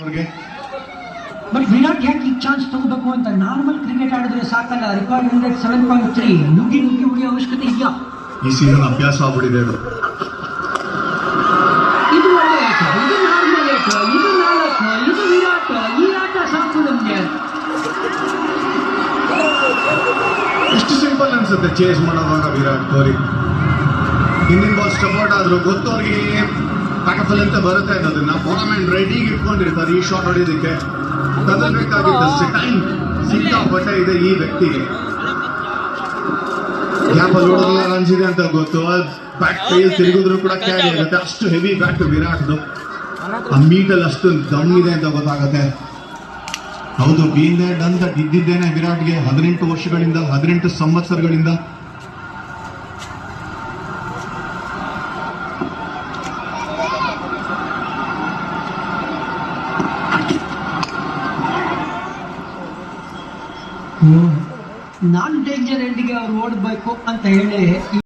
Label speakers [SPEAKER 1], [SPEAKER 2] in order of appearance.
[SPEAKER 1] ಅವ್ರಿಗೆ
[SPEAKER 2] ಬಟ್ ವಿರಾಟ್ ಯಾಕೆ ಈ ಚಾನ್ಸ್ ತಗೋಬೇಕು ಅಂತ ನಾರ್ಮಲ್ ಕ್ರಿಕೆಟ್ ಆಡಿದ್ರೆ ಸಾಕಲ್ಲ. ರಿಕಾರ್ಡ್ 7.3 ನುಗ್ಗಿ ಹೊಡೆಯೋ ಅವಶ್ಯಕತೆ ಇದೆಯಾ?
[SPEAKER 1] ಈ ಸೀಸನ್ ಅಭ್ಯಾಸ ಆಗ್ಬಿಟ್ಟಿದೆ ಅದು.
[SPEAKER 2] ಇದು ಒಳ್ಳೆ ಆಟ, ಇದು ನಾರ್ಮಲ್ ಆಟ, ಇದು 4, ಇದು ವಿರಾಟ್. ಈ ಆಟ ಸಾಕು ನಮ್ಗೆ.
[SPEAKER 1] ಎಷ್ಟು ಸಿಂಪಲ್ ಅನ್ಸುತ್ತೆ ಚೇಸ್ ಮಾಡೋವಾಗ ವಿರಾಟ್ ಕೊಹ್ಲಿ. ಹಿಂದಿನ ಬಾಲ್ ಸ್ಟಪೋರ್ಟ್ ಆದ್ರು ಗೊತ್ತು ಅವ್ರಿಗೆ ಪ್ಯಾಕಫಲ್ ಅಂತ ಬರುತ್ತೆ ಅನ್ನೋದನ್ನ ಫಾರ್ಮ್ಯಾಂಡ್ ರೆಡಿಗೆ ಇಟ್ಕೊಂಡಿರ್ತಾರೆ ಈ ಶಾಟ್ ಹೊಡೆಯೋದಕ್ಕೆ. ತಗೊಳ್ಬೇಕಾಗಿದ್ದಷ್ಟೇ ಟೈಮ್ ಸಿಕ್ಕಾಪಟ್ಟೆ ಇದೆ ಈ ವ್ಯಕ್ತಿಗೆ. ಗ್ಯಾಪಲ್ಲಿ ಹೊಡೆದಿಲ್ಲ ರನ್ಸ್ ಇದೆ ಅಂತ ಗೊತ್ತು. ಬ್ಯಾಟ್ ಕೈಯಲ್ಲಿ ತಿರುಗಿದ್ರು ಕೂಡ ಕ್ಯಾರಿ ಆಗುತ್ತೆ. ಅಷ್ಟು ಹೆವಿ ಬ್ಯಾಟ್ ವಿರಾಟ್ದು. ಆ ಮೀಟಲ್ಲಿ ಅಷ್ಟು ದಮ್ ಇದೆ ಅಂತ ಗೊತ್ತಾಗುತ್ತೆ. ಹೌದು, ಬೀನ್ ದೇರ್ ಡನ್ ದಟ್ ಇದ್ದಿದ್ದೇನೆ ವಿರಾಟ್ಗೆ 18 ವರ್ಷಗಳಿಂದ 18 ಸಂವತ್ಸರಗಳಿಂದ.
[SPEAKER 2] ನಾನ್ ಡೇಂಜರ್ ಎಂಡಿಗೆ ಅವ್ರು ಓಡಬೇಕು ಅಂತ ಹೇಳಿ